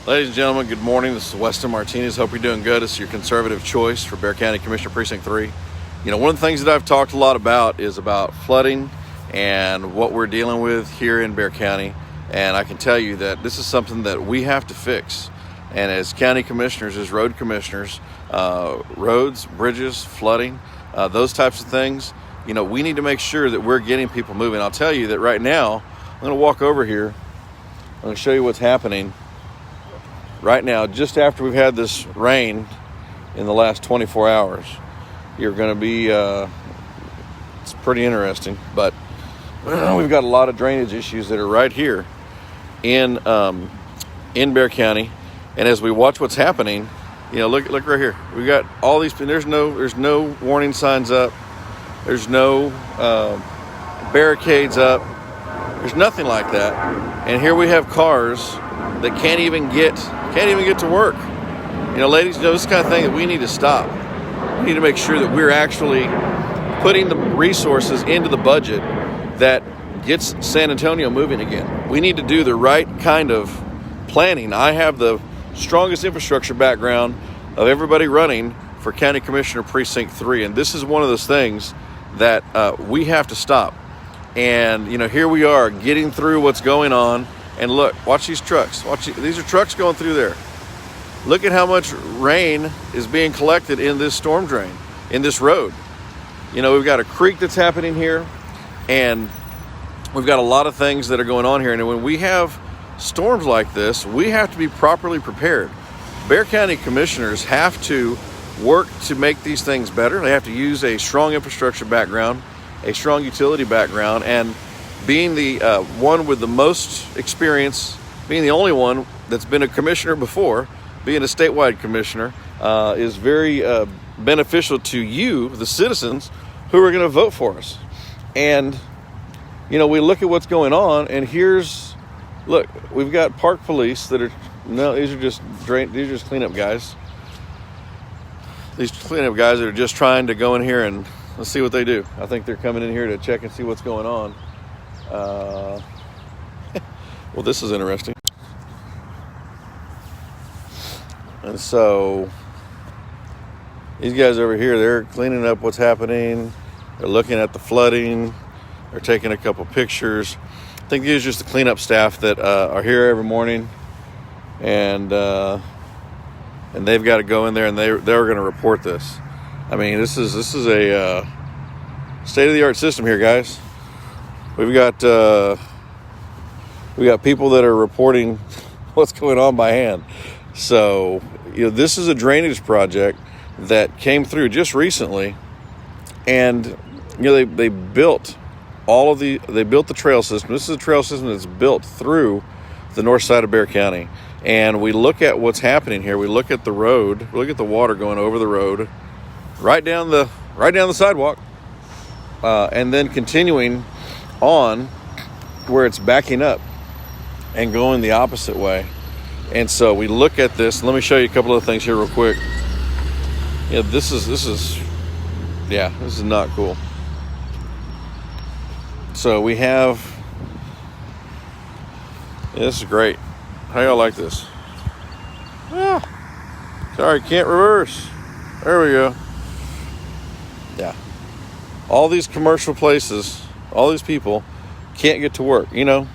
Ladies and gentlemen, good morning. This is Weston Martinez. Hope you're doing good. This is your conservative choice for Bexar County Commissioner Precinct 3. You know, one of the things that I've talked a lot about is about flooding and what we're dealing with here in Bexar County. And I can tell you that this is something that we have to fix. And as county commissioners, as road commissioners, roads, bridges, flooding, those types of things, you know, we need to make sure that we're getting people moving. I'll tell you that right now, I'm going to walk over here. I'm going to show you what's happening right now, just after we've had this rain in the last 24 hours. You're going to be, it's pretty interesting, but we've got a lot of drainage issues that are right here in Bexar County. And as we watch what's happening, you know, look right here. We got all these, there's no warning signs up. There's no barricades up. There's nothing like that. And here we have cars that can't even get to work. You know, ladies, you know, this is the kind of thing that we need to stop. We need to make sure that we're actually putting the resources into the budget that gets San Antonio moving again. We need to do the right kind of planning. I have the strongest infrastructure background of everybody running for County Commissioner Precinct 3, and this is one of those things that we have to stop. And, you know, here we are getting through what's going on. And look, watch these trucks. These are trucks going through there. Look at how much rain is being collected in this storm drain, in this road. You know, we've got a creek that's happening here, and we've got a lot of things that are going on here. And when we have storms like this, we have to be properly prepared. Bexar County commissioners have to work to make these things better. They have to use a strong infrastructure background, a strong utility background, and being the one with the most experience, being the only one that's been a commissioner before, being a statewide commissioner, is very beneficial to you, the citizens, who are going to vote for us. And, you know, we look at what's going on, and look, we've got park police that are, no, these are just cleanup guys. These cleanup guys that are just trying to go in here and let's see what they do. I think they're coming in here to check and see what's going on. Well, this is interesting. And so these guys over here, they're cleaning up what's happening. They're looking at the flooding. They're taking a couple pictures. I think these are just the cleanup staff that are here every morning, and they've got to go in there and they're going to report this. I mean, this is a state-of-the-art system here, guys. We've got people that are reporting what's going on by hand. So, you know, this is a drainage project that came through just recently, and you know they built the trail system. This is a trail system that's built through the north side of Bexar County, and we look at what's happening here. We look at the road. We look at the water going over the road, right down the sidewalk, and then continuing on where it's backing up and going the opposite way. And so we look at this. Let me show you a couple of things here real quick. Yeah, this is not cool. So we have, this is great. How y'all like this? Sorry, can't reverse. There we go. Yeah. All these commercial places, all these people can't get to work. You know,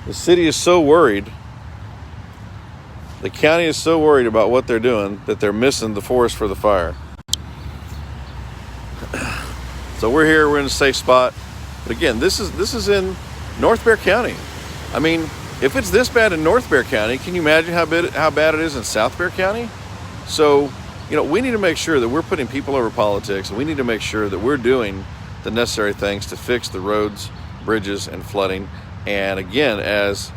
the city is so worried, the county is so worried about what they're doing that they're missing the forest for the fire. So we're here, we're in a safe spot. But again, this is in North Bexar County. I mean, if it's this bad in North Bexar County, can you imagine how bad it is in South Bexar County? So, you know, we need to make sure that we're putting people over politics, and we need to make sure that we're doing the necessary things to fix the roads, bridges, and flooding. And again, as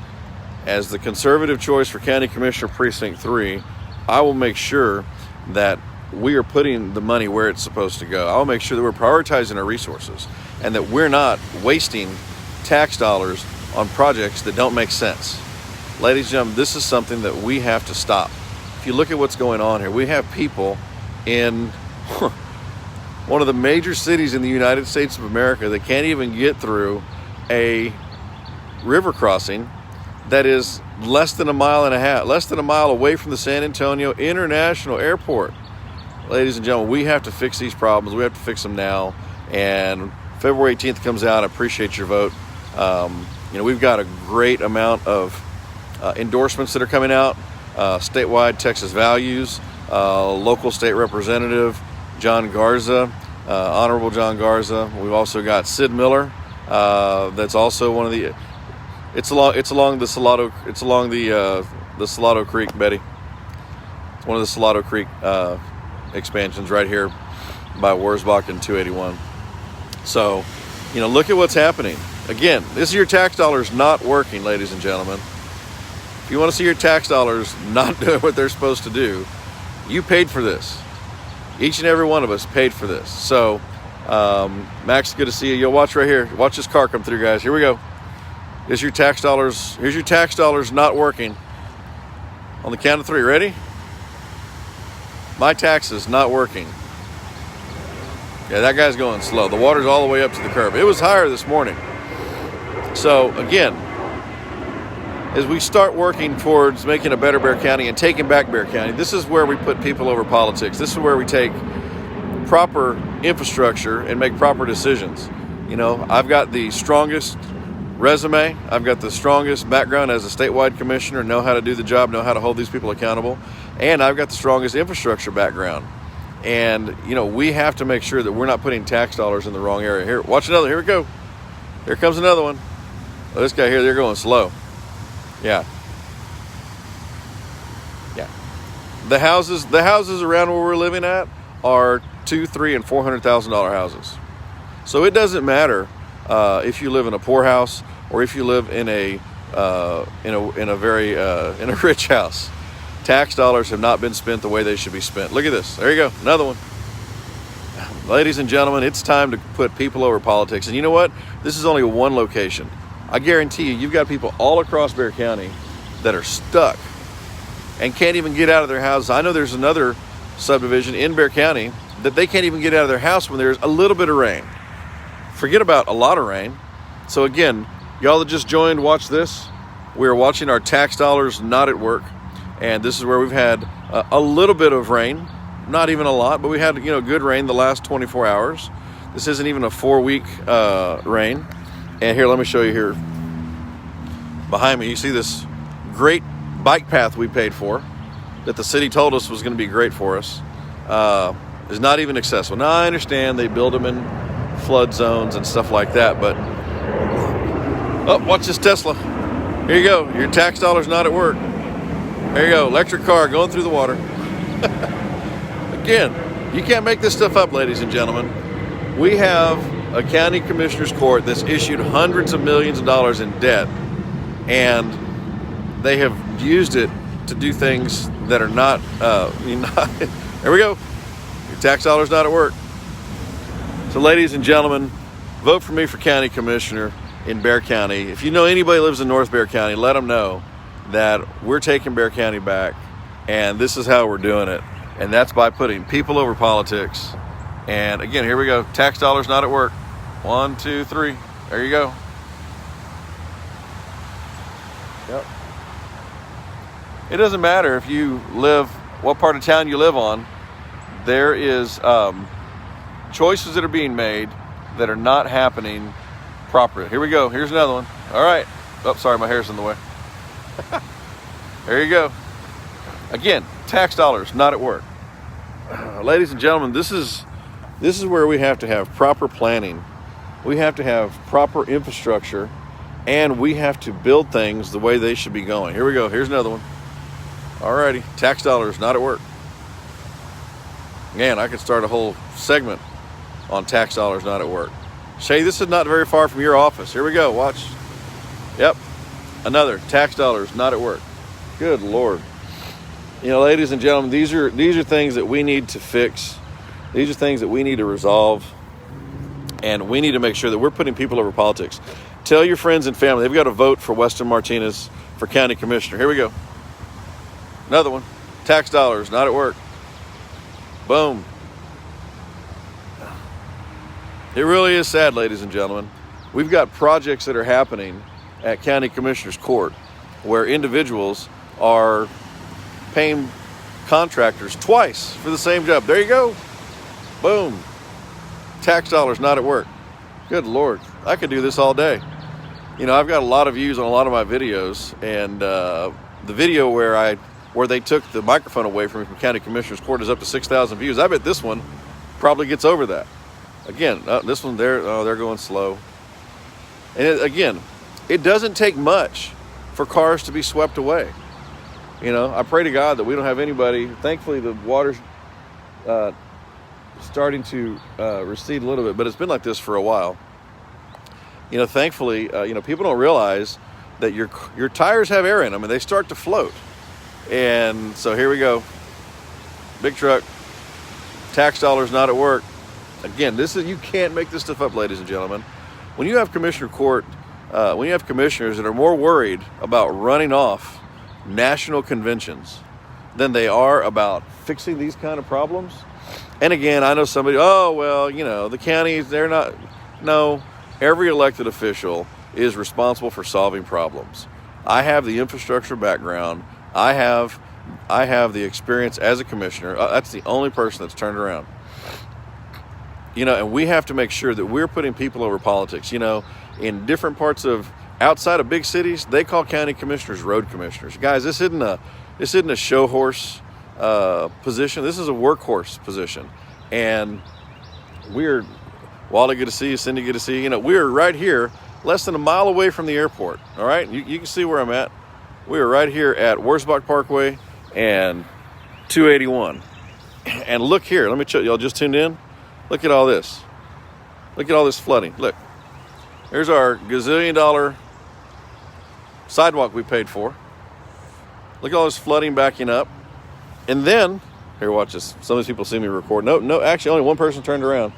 the conservative choice for County Commissioner Precinct 3, I will make sure that we are putting the money where it's supposed to go. I'll make sure that we're prioritizing our resources and that we're not wasting tax dollars on projects that don't make sense. Ladies and gentlemen, this is something that we have to stop. If you look at what's going on here, we have people in one of the major cities in the United States of America that can't even get through a river crossing that is less than a mile away from the San Antonio International Airport. Ladies and gentlemen, we have to fix these problems. We have to fix them now. And February 18th comes out. I appreciate your vote. We've got a great amount of endorsements that are coming out. Statewide Texas Values, local state representative John Garza, Honorable John Garza. We've also got Sid Miller. That's also one of the. It's along the Salado Creek, Betty. It's one of the Salado Creek expansions right here by Wurzbach and 281. So, look at what's happening. Again, this is your tax dollars not working, ladies and gentlemen. If you want to see your tax dollars not doing what they're supposed to do, you paid for this. Each and every one of us paid for this. So, Max, good to see you. You'll watch right here. Watch this car come through, guys. Here we go. Here's your tax dollars not working. On the count of three. Ready? My taxes not working. Yeah, that guy's going slow. The water's all the way up to the curb. It was higher this morning. So again, as we start working towards making a better Bexar County and taking back Bexar County, this is where we put people over politics. This is where we take proper infrastructure and make proper decisions. I've got the strongest resume. I've got the strongest background as a statewide commissioner, know how to do the job, know how to hold these people accountable. And I've got the strongest infrastructure background. And, we have to make sure that we're not putting tax dollars in the wrong area. Here, watch another. Here we go. Here comes another one. Oh, this guy here, they're going slow. Yeah. The houses around where we're living at are $200,000, $300,000, and $400,000 houses. So it doesn't matter if you live in a poor house or if you live in a rich house. Tax dollars have not been spent the way they should be spent. Look at this. There you go. Another one. Ladies and gentlemen, it's time to put people over politics. And you know what? This is only one location. I guarantee you've got people all across Bexar County that are stuck and can't even get out of their houses. I know there's another subdivision in Bexar County that they can't even get out of their house when there's a little bit of rain. Forget about a lot of rain. So again, y'all that just joined, watch this. We're watching our tax dollars not at work. And this is where we've had a little bit of rain, not even a lot, but we had good rain the last 24 hours. This isn't even a 4-week rain. And here, let me show you here. Behind me, you see this great bike path we paid for that the city told us was going to be great for us. Is not even accessible. Now, I understand they build them in flood zones and stuff like that, but oh, watch this Tesla. Here you go. Your tax dollars not at work. There you go, electric car going through the water. Again, you can't make this stuff up, ladies and gentlemen. We have a county commissioner's court that's issued hundreds of millions of dollars in debt, and they have used it to do things that are not, there we go. Your tax dollars not at work. So ladies and gentlemen, vote for me for county commissioner in Bexar County. If you know anybody who lives in North Bexar County, let them know that we're taking Bexar County back, and this is how we're doing it. And that's by putting people over politics. And again, here we go. Tax dollars not at work. 1, 2, 3. There you go. Yep. It doesn't matter if you live, what part of town you live on. There is choices that are being made that are not happening properly. Here we go. Here's another one. All right. Oh, sorry, my hair's in the way. There you go. Again, tax dollars not at work. Ladies and gentlemen, this is where we have to have proper planning. We have to have proper infrastructure, and we have to build things the way they should be going. Here we go. Here's another one. Alrighty, tax dollars not at work. Man, I could start a whole segment on tax dollars not at work. Shay, this is not very far from your office. Here we go. Watch. Yep. Another tax dollars not at work. Good Lord. Ladies and gentlemen, these are things that we need to fix. These are things that we need to resolve. And we need to make sure that we're putting people over politics. Tell your friends and family, they've got to vote for Weston Martinez for county commissioner. Here we go. Another one. Tax dollars not at work. Boom. It really is sad, ladies and gentlemen. We've got projects that are happening at County Commissioner's Court where individuals are paying contractors twice for the same job. There you go. Boom. Tax dollars not at work. Good Lord. I could do this all day. You know, I've got a lot of views on a lot of my videos, and the video where they took the microphone away from me from County Commissioner's Court is up to 6,000 views. I bet this one probably gets over that. Again, this one they're going slow. And again, it doesn't take much for cars to be swept away. You know, I pray to God that we don't have anybody. Thankfully, the water's starting to recede a little bit, but it's been like this for a while. You know, thankfully, you know, people don't realize that your tires have air in them and they start to float. And so here we go. Big truck. Tax dollars not at work. Again, you can't make this stuff up, ladies and gentlemen. When you have Commissioner Court, when you have commissioners that are more worried about running off national conventions than they are about fixing these kind of problems. And again, I know somebody, oh, well, you know, the counties, they're not. No, every elected official is responsible for solving problems. I have the infrastructure background. I have the experience as a commissioner. That's the only person that's turned around. You know, and we have to make sure that we're putting people over politics. You know, in different parts of outside of big cities, they call county commissioners road commissioners. Guys, this isn't a show horse position. This is a workhorse position. And Wally, good to see you. Cindy, good to see you. You know, we're right here, less than a mile away from the airport. All right, you can see where I'm at. We are right here at Wurzbach Parkway and 281. And look here, let me show you. Y'all just tuned in. Look at all this. Look at all this flooding. Look, there's our gazillion-dollar sidewalk we paid for. Look at all this flooding backing up. And then, here, watch this. Some of these people see me record. No, actually, only one person turned around.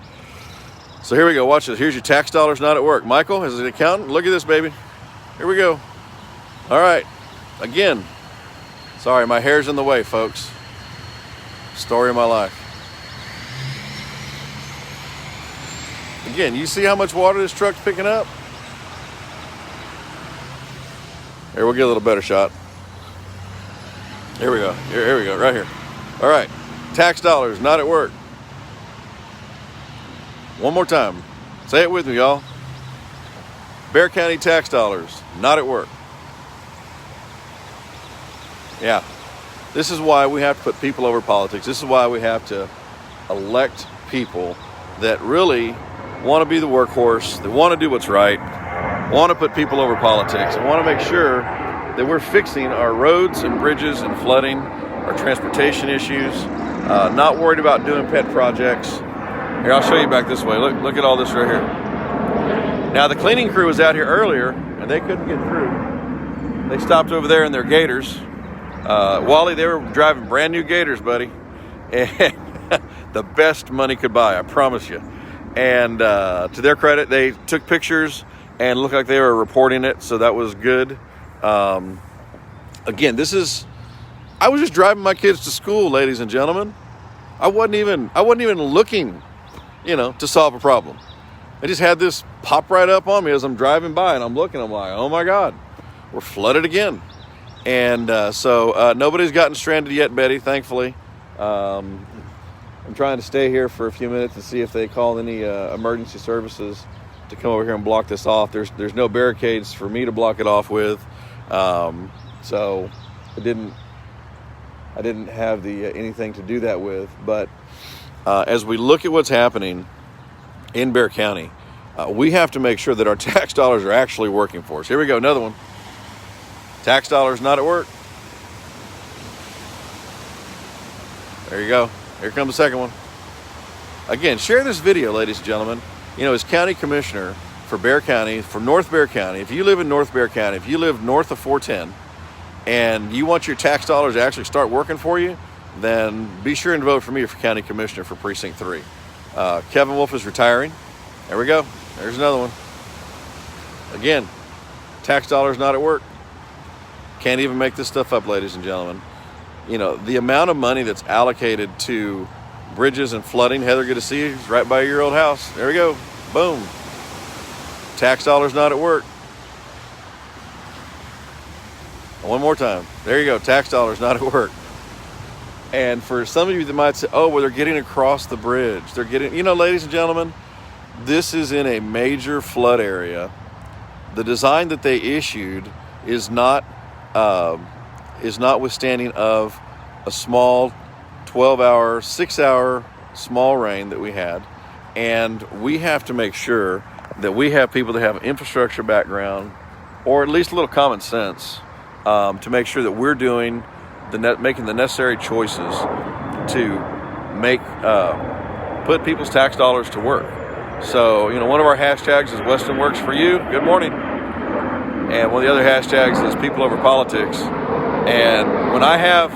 So here we go. Watch this. Here's your tax dollars not at work. Michael, as an accountant, look at this, baby. Here we go. All right. Again, sorry, my hair's in the way, folks. Story of my life. Again, you see how much water this truck's picking up? Here, we'll get a little better shot. Here we go. Here we go, right here. All right, tax dollars not at work. One more time. Say it with me, y'all. Bexar County tax dollars not at work. Yeah, this is why we have to put people over politics. This is why we have to elect people that really want to be the workhorse, that want to do what's right, want to put people over politics, and want to make sure that we're fixing our roads and bridges and flooding, our transportation issues, not worried about doing pet projects. Here, I'll show you back this way. Look at all this right here. Now, the cleaning crew was out here earlier, and they couldn't get through. They stopped over there in their Gators. Wally, they were driving brand new Gators, buddy. And the best money could buy, I promise you. And to their credit, they took pictures and looked like they were reporting it, so that was good. Again, I was just driving my kids to school, ladies and gentlemen. I wasn't even looking, to solve a problem. I just had this pop right up on me as I'm driving by, and I'm looking, I'm like, oh my God, we're flooded again. And so nobody's gotten stranded yet, Betty, thankfully. I'm trying to stay here for a few minutes to see if they call any emergency services to come over here and block this off. There's no barricades for me to block it off with. So I didn't have anything to do that with. But as we look at what's happening in Bexar County, we have to make sure that our tax dollars are actually working for us. Here we go, another one. Tax dollars not at work. There you go. Here comes the second one. Again, share this video, ladies and gentlemen. As county commissioner for Bexar County, for North Bexar County, if you live in North Bexar County, if you live north of 410, and you want your tax dollars to actually start working for you, then be sure and vote for me for county commissioner for precinct 3. Kevin Wolf is retiring. There we go. There's another one. Again, tax dollars not at work. Can't even make this stuff up, ladies and gentlemen. The amount of money that's allocated to bridges and flooding. Heather, good to see you. It's right by your old house. There we go. Boom. Tax dollars not at work. One more time. There you go. Tax dollars not at work. And for some of you that might say, oh, well, they're getting across the bridge. They're getting, ladies and gentlemen, this is in a major flood area. The design that they issued is not withstanding of a small 12-hour, 6-hour small rain that we had. And we have to make sure that we have people that have an infrastructure background, or at least a little common sense, to make sure that we're doing making the necessary choices to put people's tax dollars to work. So, one of our hashtags is Weston Works for You. Good morning. And one of the other hashtags is People Over Politics. And when I have,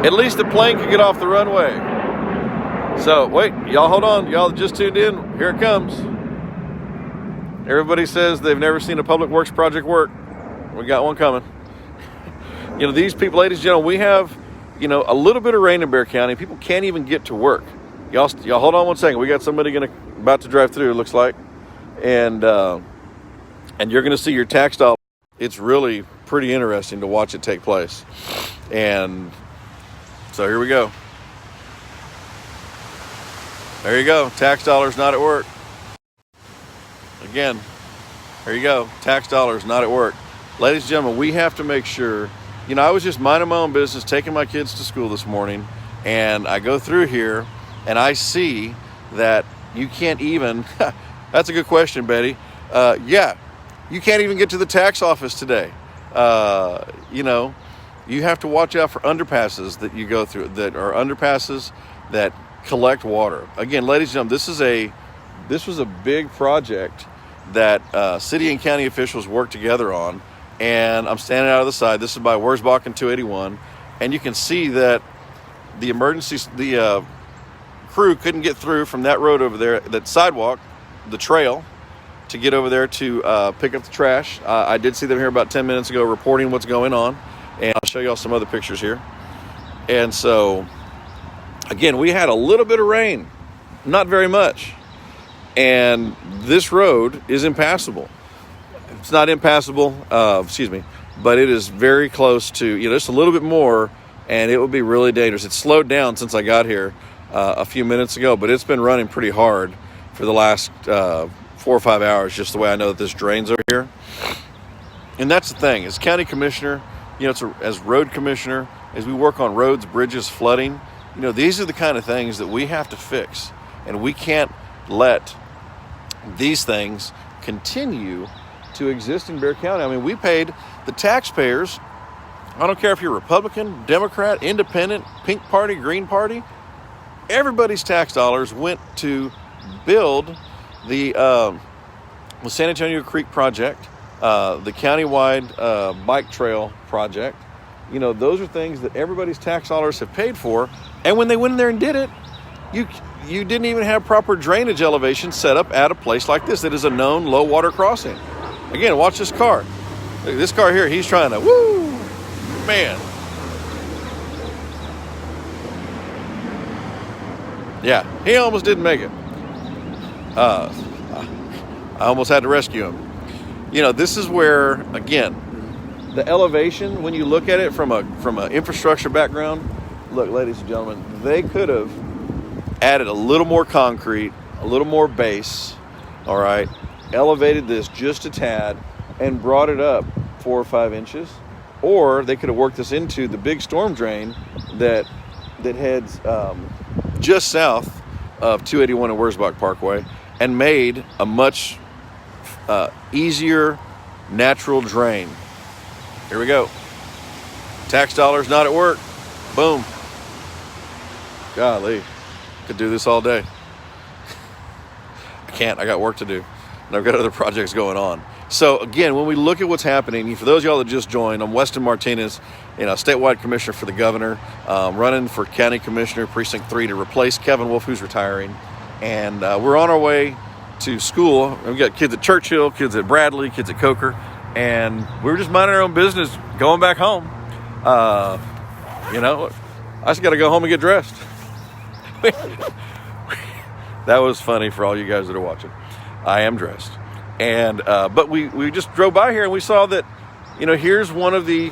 at least the plane could get off the runway. So, wait, y'all hold on. Y'all just tuned in. Here it comes. Everybody says they've never seen a public works project work. We got one coming. These people, ladies and gentlemen, we have, a little bit of rain in Bexar County. People can't even get to work. Y'all hold on one second. We got somebody about to drive through, it looks like. And you're going to see your tax dollar. It's really pretty interesting to watch it take place. And so here we go. There you go. Tax dollars not at work. Again, there you go. Tax dollars not at work. Ladies and gentlemen, we have to make sure, I was just minding my own business, taking my kids to school this morning, and I go through here and I see that you can't even, that's a good question, Betty. You can't even get to the tax office today. You have to watch out for underpasses that you go through, that are underpasses that collect water. Again, ladies and gentlemen, this was a big project that city and county officials worked together on. And I'm standing out of the side. This is by Wurzbach and 281. And you can see that the crew couldn't get through from that road over there, that sidewalk, the trail, to get over there to pick up the trash. I did see them here about 10 minutes ago reporting what's going on. And I'll show y'all some other pictures here. And so, again, we had a little bit of rain, not very much. And this road is impassable. It's not impassable, but it is very close to, just a little bit more, and it would be really dangerous. It's slowed down since I got here a few minutes ago, but it's been running pretty hard for the last 4 or 5 hours, just the way I know that this drains over here. And that's the thing, as county commissioner, as road commissioner, as we work on roads, bridges, flooding, these are the kind of things that we have to fix, and we can't let these things continue to exist in Bexar County. I mean, we paid the taxpayers, I don't care if you're Republican, Democrat, Independent, Pink Party, Green Party, everybody's tax dollars went to build the San Antonio Creek project, the countywide bike trail project. Those are things that everybody's tax dollars have paid for. And when they went in there and did it, you didn't even have proper drainage elevation set up at a place like this that is a known low water crossing. Again, watch this car. Look, this car here, he's trying to, man. Yeah, he almost didn't make it. I almost had to rescue him. This is where, again, the elevation, when you look at it from an infrastructure background, look, ladies and gentlemen, they could have added a little more concrete, a little more base, all right, elevated this just a tad and brought it up 4 or 5 inches, or they could have worked this into the big storm drain that heads just south of 281 and Wurzbach Parkway, and made a much easier natural drain. Here we go. Tax dollars not at work. Boom. Golly, could do this all day. I can't. I got work to do. And I've got other projects going on. So again, when we look at what's happening, for those of y'all that just joined, I'm Weston Martinez, statewide commissioner for the governor, running for County Commissioner Precinct 3 to replace Kevin Wolf, who's retiring. And we're on our way to school. We've got kids at Churchill, kids at Bradley, kids at Coker, and we were just minding our own business, going back home. I just got to go home and get dressed. That was funny for all you guys that are watching. I am dressed. And but we just drove by here and we saw that here's one of the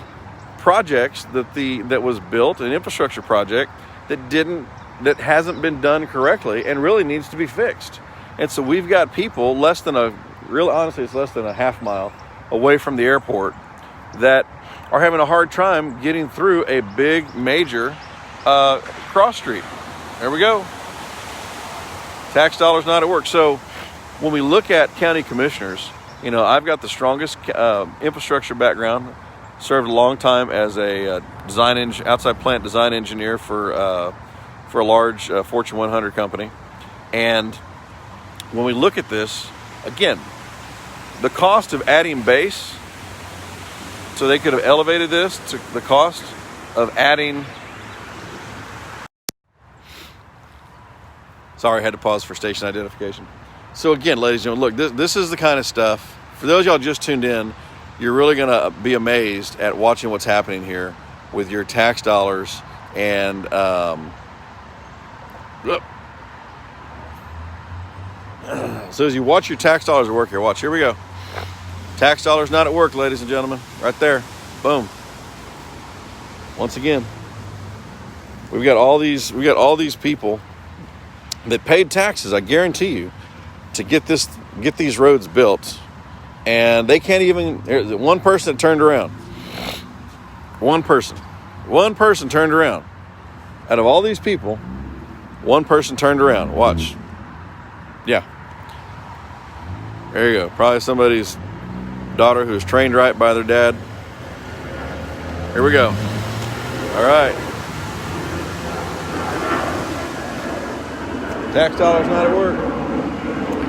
projects that was built, an infrastructure project that hasn't been done correctly and really needs to be fixed. And so we've got people honestly, it's less than a half mile away from the airport that are having a hard time getting through a big major cross street. There we go. Tax dollars not at work. So when we look at county commissioners, I've got the strongest infrastructure background. Served a long time as a outside plant design engineer for a large Fortune 100 company. And when we look at this, again, the cost of adding base, so they could have elevated this to the cost of adding. Sorry, I had to pause for station identification. So again, ladies and gentlemen, look, this is the kind of stuff, for those of y'all just tuned in, you're really going to be amazed at watching what's happening here with your tax dollars. And so as you watch your tax dollars at work here, watch, here we go. Tax dollars not at work, ladies and gentlemen, right there. Boom. Once again, we've got all these people that paid taxes, I guarantee you, to get these roads built. And they can't even, one person that turned around. One person turned around. Out of all these people, one person turned around. Watch. Yeah. There you go. Probably somebody's daughter who was trained right by their dad. Here we go. All right. Tax dollars not at work.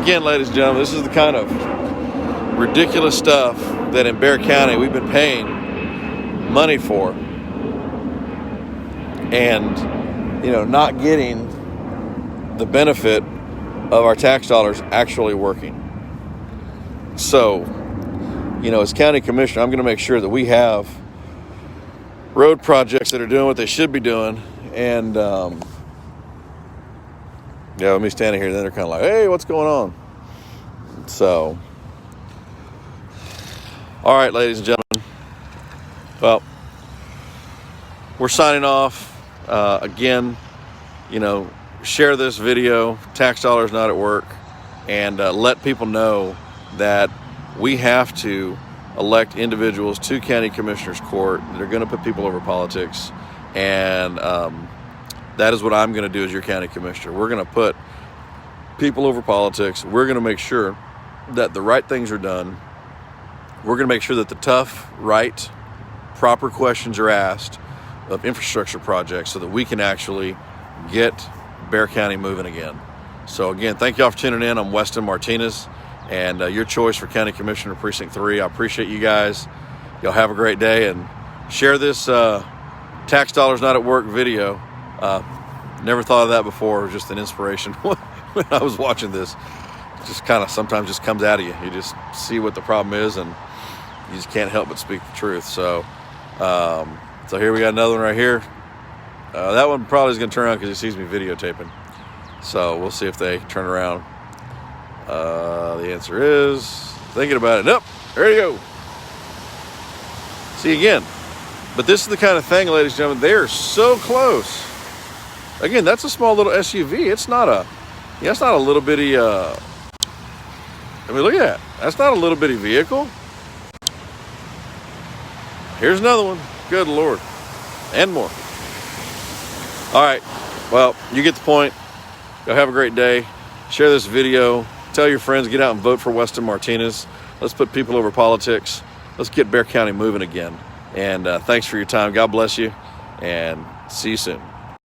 Again, ladies and gentlemen, this is the kind of ridiculous stuff that in Bexar County we've been paying money for, and not getting the benefit of our tax dollars actually working. So as county commissioner, I'm going to make sure that we have road projects that are doing what they should be doing. And with me standing here, then they're kind of like, hey, what's going on? So all right, ladies and gentlemen, well, we're signing off. Again, share this video, tax dollars not at work, and let people know that we have to elect individuals to county commissioners court that are going to put people over politics. And that is what I'm going to do as your county commissioner. We're going to put people over politics. We're going to make sure that the right things are done. We're going to make sure that the tough, right, proper questions are asked of infrastructure projects so that we can actually get Bexar County moving again. So again, thank y'all for tuning in. I'm Weston Martinez, and your choice for County Commissioner Precinct 3. I appreciate you guys. Y'all have a great day, and share this tax dollars not at work video. Never thought of that before. It was just an inspiration when I was watching this. It just kind of sometimes just comes out of you. You just see what the problem is, and you just can't help but speak the truth. So so here we got another one right here. That one probably is going to turn around because he sees me videotaping. So we'll see if they turn around. The answer is, thinking about it. Nope, there you go. See again. But this is the kind of thing, ladies and gentlemen, they are so close. Again, that's a small little SUV. It's not a little bitty, I mean, look at that. That's not a little bitty vehicle. Here's another one. Good Lord. And more. All right. Well, you get the point. Y'all have a great day. Share this video. Tell your friends, get out and vote for Weston Martinez. Let's put people over politics. Let's get Bexar County moving again. And thanks for your time. God bless you. And see you soon.